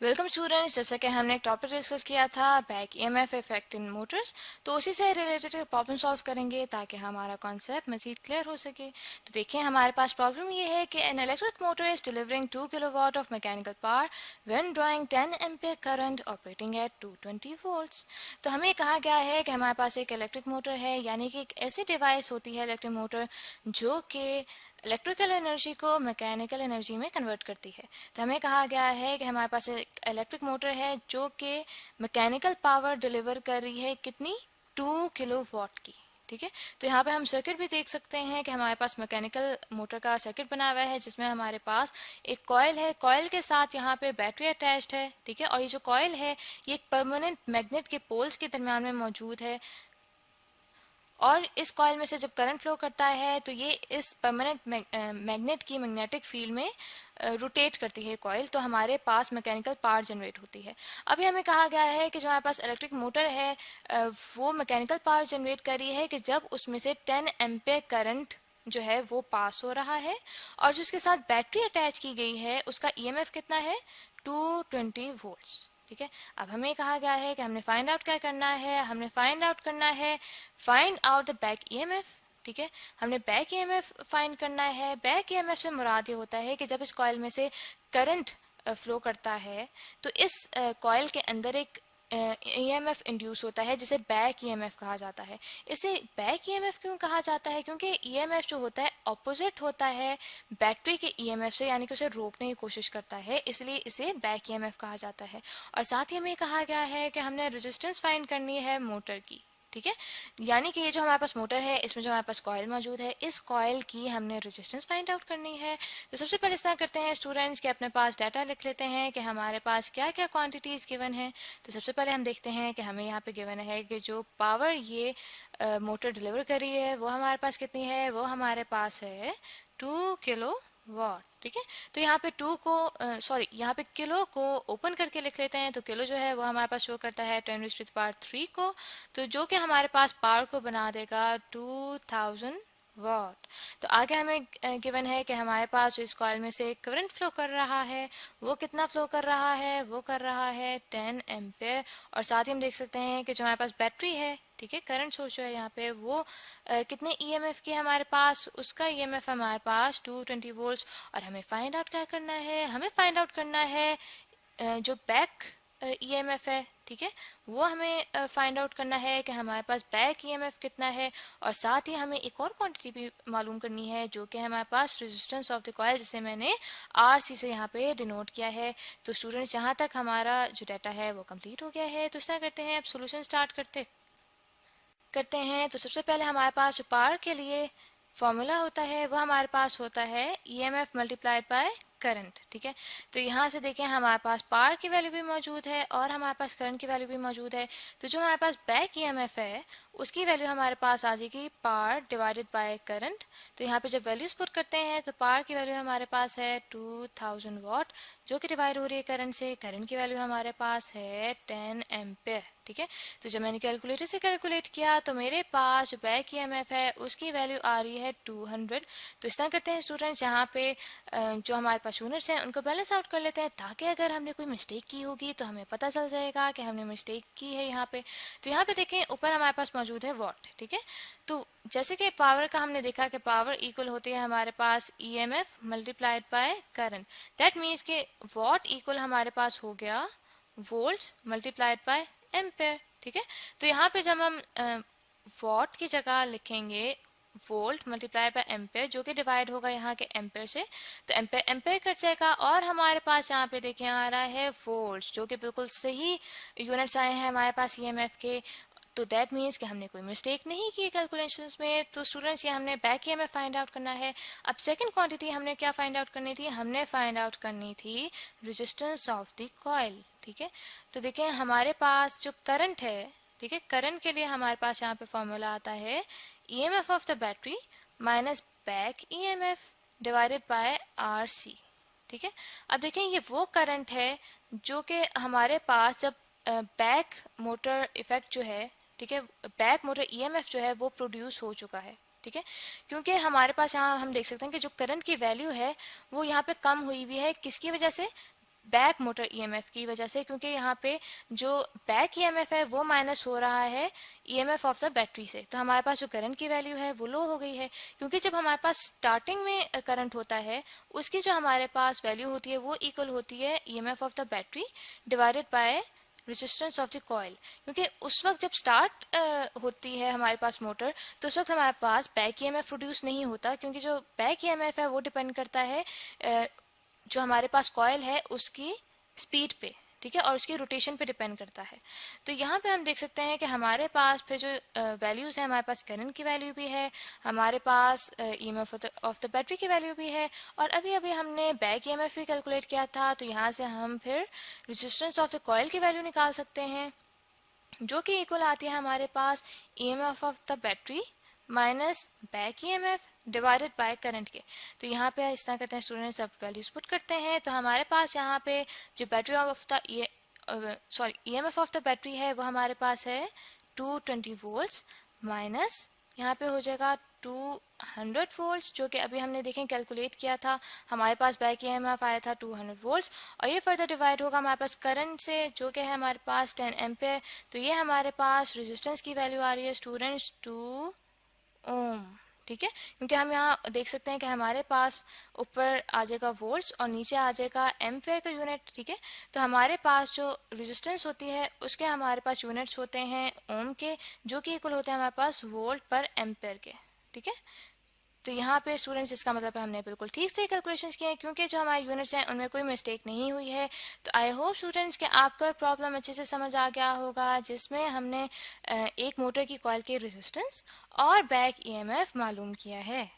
Welcome students. जैसा कि हमने एक टॉपिक डिस्कस किया था back EMF effect in Motors, तो उसी से रिलेटेड प्रॉब्लम सॉल्व करेंगे ताकि हमारा कॉन्सेप्ट मजीद क्लियर हो सके। तो देखिए, हमारे पास प्रॉब्लम ये है कि an electric motor is delivering 2 kilowatt of mechanical power when drawing 10 ampere current operating eight 220 volts. तो हमें कहा गया है कि हमारे पास एक इलेक्ट्रिक मोटर है, यानी कि एक ऐसी डिवाइस होती है इलेक्ट्रिक मोटर जो कि इलेक्ट्रिकल एनर्जी को मैकेनिकल एनर्जी में कन्वर्ट करती है। तो हमें कहा गया है कि हमारे पास एक इलेक्ट्रिक मोटर है जो कि मैकेनिकल पावर डिलीवर कर रही है कितनी, 2 किलोवाट की। ठीक है, तो यहाँ पे हम सर्किट भी देख सकते हैं कि हमारे पास मैकेनिकल मोटर का सर्किट बना हुआ है जिसमें हमारे पास एक कॉयल है, कॉयल के साथ यहाँ पे बैटरी अटैच्ड है। ठीक है, और ये जो कॉयल है ये एक परमानेंट मैग्नेट के पोल्स के दरम्यान में मौजूद है, और इस कॉइल में से जब करंट फ्लो करता है तो ये इस परमानेंट मैग्नेट की मैग्नेटिक फील्ड में रोटेट करती है कॉइल, तो हमारे पास मैकेनिकल पावर जनरेट होती है। अभी हमें कहा गया है कि जो हमारे पास इलेक्ट्रिक मोटर है वो मैकेनिकल पावर जनरेट कर रही है कि जब उसमें से 10 एम्पीयर करंट जो है वो पास हो रहा है, और जो उसके साथ बैटरी अटैच की गई है उसका ईएमएफ कितना है, 220 वोल्ट्स। ठीक है, अब हमें कहा गया है कि हमने फाइंड आउट क्या करना है, हमने फाइंड आउट करना है find out the back EMF. ठीक है, हमने बैक ईएमएफ फाइंड करना है। बैक ईएमएफ से मुराद ये होता है कि जब इस कॉइल में से करंट फ्लो करता है तो इस कॉइल के अंदर एक ईएमएफ इंड्यूस होता है जिसे बैक ईएमएफ कहा जाता है। इसे बैक ईएमएफ क्यों कहा जाता है, क्योंकि ईएमएफ जो होता है ऑपोजिट होता है बैटरी के ईएमएफ से, यानी कि उसे रोकने की कोशिश करता है, इसलिए इसे बैक ईएमएफ कहा जाता है। और साथ ही हमें कहा गया है कि हमने रेजिस्टेंस फाइंड करनी है मोटर की। ठीक है, यानी कि ये जो हमारे पास मोटर है इसमें जो हमारे पास कॉइल मौजूद है, इस कॉइल की हमने रेजिस्टेंस फाइंड आउट करनी है। तो सबसे पहले इस तरह करते हैं स्टूडेंट्स कि अपने पास डाटा लिख लेते हैं कि हमारे पास क्या क्या क्वांटिटीज गिवन है। तो सबसे पहले हम देखते हैं कि हमें यहाँ पे गिवन है कि जो पावर ये मोटर डिलीवर कर रही है वो हमारे पास कितनी है, वो हमारे पास है 2 किलो वाट। ठीक है, तो यहाँ पे यहाँ पे किलो को ओपन करके लिख लेते हैं। तो किलो जो है वो हमारे पास शो करता है 10⁻³ को, तो जो कि हमारे पास पावर को बना देगा 2000 वाट। तो आगे हमें गिवन है कि हमारे पास जो इस कॉइल में से करंट फ्लो कर रहा है वो कितना फ्लो कर रहा है, वो कर रहा है 10 एम्पेयर। और साथ ही हम देख सकते हैं कि जो हमारे पास बैटरी है, ठीक है, करंट सोर्स जो है यहाँ पे वो कितने ईएमएफ की है हमारे पास, उसका ईएमएफ हमारे पास 220 वोल्ट्स। और हमें फाइंड आउट क्या करना है, हमें फाइंड आउट करना है जो बैक ईएमएफ है। ठीक है, वो हमें फाइंड आउट करना है कि हमारे पास बैक ईएमएफ कितना है। और साथ ही हमें एक और क्वांटिटी भी मालूम करनी है जो कि हमारे पास रेजिस्टेंस ऑफ द कॉइल, जिसे मैंने आरसी से यहाँ पे डिनोट किया है। तो स्टूडेंट्स, यहाँ तक हमारा जो डाटा है वो कंप्लीट हो गया है। तो इस तरह करते हैं, अब सोल्यूशन स्टार्ट करते हैं। तो सबसे पहले हमारे पास जो पावर के लिए फॉर्मूला होता है वो हमारे पास होता है ईएमएफ मल्टीप्लाइड बाय करंट। ठीक है, तो यहाँ से देखें हमारे पास पावर की वैल्यू भी मौजूद है और हमारे पास करंट की वैल्यू भी मौजूद है। तो जो हमारे पास बैक ईएमएफ है उसकी वैल्यू हमारे पास आ जाएगी पावर डिवाइडेड बाय करंट। तो यहाँ पे जब वैल्यूज पुट करते हैं तो पावर की वैल्यू हमारे पास है 2000 वाट, जो कि डिवाइड हो रही है करंट से। करंट की वैल्यू हमारे पास है 10 एम्पेयर। ठीक है, तो जब मैंने कैलकुलेटर से कैलकुलेट किया तो मेरे पास जो बैक ईएमएफ है उसकी वैल्यू आ रही है 200। तो इस तरह करते हैं स्टूडेंट्स, यहाँ पे जो हमारे पास यूनिट्स हैं उनको बैलेंस आउट कर लेते हैं ताकि अगर हमने कोई मिस्टेक की होगी तो हमें पता चल जाएगा कि हमने मिस्टेक की है यहाँ पे। तो यहाँ पे देखें ऊपर हमारे पास मौजूद है वॉट। ठीक है, तो जैसे कि पावर का हमने देखा कि पावर इक्वल होती है हमारे पास EMF multiplied by current. That means कि वॉट इक्वल हमारे पास हो गया वोल्ट मल्टीप्लाइड बाय एम्पेयर। ठीक है, तो यहाँ पे जब हम वॉट की जगह लिखेंगे वोल्ट मल्टीप्लाई बाय एम्पेयर, जो कि डिवाइड होगा यहाँ के एम्पेयर से, तो एम्पेयर एम्पेयर कट जाएगा और हमारे पास यहाँ पे देखिए आ रहा है वोल्ट, जो कि बिल्कुल सही यूनिट्स आए हैं हमारे पास ईएमएफ के। तो दैट मीन्स कि हमने कोई मिस्टेक नहीं की कैलकुलेशंस में। तो स्टूडेंट्स, ये हमने बैक ईएमएफ फाइंड आउट करना है। अब सेकंड क्वांटिटी हमने क्या फाइंड आउट करनी थी, हमने फाइंड आउट करनी थी रेजिस्टेंस ऑफ द कॉइल। ठीक है, तो देखें हमारे पास जो करंट है, ठीक है, करंट के लिए हमारे पास यहाँ पे फॉर्मूला आता है EMF of the battery minus back EMF divided bye RC. ठीक है, अब देखें ये वो करंट है जो कि हमारे पास जब बैक मोटर इफेक्ट जो है, ठीक है, बैक मोटर ईएमएफ जो है वो प्रोड्यूस हो चुका है। ठीक है, क्योंकि हमारे पास यहाँ हम देख सकते हैं कि जो करंट की वैल्यू है वो यहाँ पे कम हुई हुई है, किसकी वजह से, बैक मोटर ईएमएफ की वजह से, क्योंकि यहाँ पे जो बैक ईएमएफ है वो माइनस हो रहा है ईएमएफ ऑफ द बैटरी से। तो हमारे पास जो करंट की वैल्यू है वो लो हो गई है, क्योंकि जब हमारे पास स्टार्टिंग में करंट होता है उसकी जो हमारे पास वैल्यू होती है वो इक्वल होती है EMF of the battery divided by resistance of the coil. क्योंकि उस वक्त जब स्टार्ट होती है हमारे पास मोटर, तो उस वक्त हमारे पास बैक ईएमएफ प्रोड्यूस नहीं होता, क्योंकि जो बैक ईएमएफ है वो डिपेंड करता है जो हमारे पास कॉइल है उसकी स्पीड पे, ठीक है, और उसकी रोटेशन पे डिपेंड करता है। तो यहाँ पे हम देख सकते हैं कि हमारे पास फिर जो वैल्यूज़ है, हमारे पास करंट की वैल्यू भी है, हमारे पास ईएमएफ ऑफ द बैटरी की वैल्यू भी है, और अभी अभी हमने बैक ईएमएफ भी कैलकुलेट किया था। तो यहाँ से हम फिर रेजिस्टेंस ऑफ द कॉइल की वैल्यू निकाल सकते हैं, जो कि इक्वल आती है हमारे पास EMF of the battery minus back EMF divided by current के। तो यहाँ पे इस तरह करते हैं स्टूडेंट्स, अब वैल्यूज पुट करते हैं। तो हमारे पास यहाँ पे जो battery of the EMF of the battery है वो हमारे पास है 220 वोल्ट्स माइनस यहाँ पे हो जाएगा 200 वोल्ट्स, जो कि अभी हमने देखें कैलकुलेट किया था, हमारे पास बैक ईएमएफ आया था 200 वोल्ट्स, और ये फर्दर डिवाइड होगा हमारे पास करंट से, जो कि है हमारे पास 10 एम्पेयर। तो ये हमारे पास रेजिस्टेंस की वैल्यू आ रही है स्टूडेंट्स 2 ओम, ठीक है, क्योंकि हम यहाँ देख सकते हैं कि हमारे पास ऊपर आ जाएगा वोल्ट्स और नीचे आ जाएगा एम्पेयर का यूनिट, ठीक है। तो हमारे पास जो रेजिस्टेंस होती है उसके हमारे पास यूनिट्स होते हैं ओम के, जो कि इक्वल होते हैं हमारे पास वोल्ट पर एम्पेयर के, ठीक है। तो यहाँ पे स्टूडेंट्स इसका मतलब है हमने बिल्कुल ठीक से कैलकुलेशंस किए हैं, क्योंकि जो हमारे यूनिट्स हैं उनमें कोई मिस्टेक नहीं हुई है। तो आई होप स्टूडेंट्स कि आपको प्रॉब्लम अच्छे से समझ आ गया होगा, जिसमें हमने एक मोटर की कॉइल की रेजिस्टेंस और बैक ईएमएफ मालूम किया है।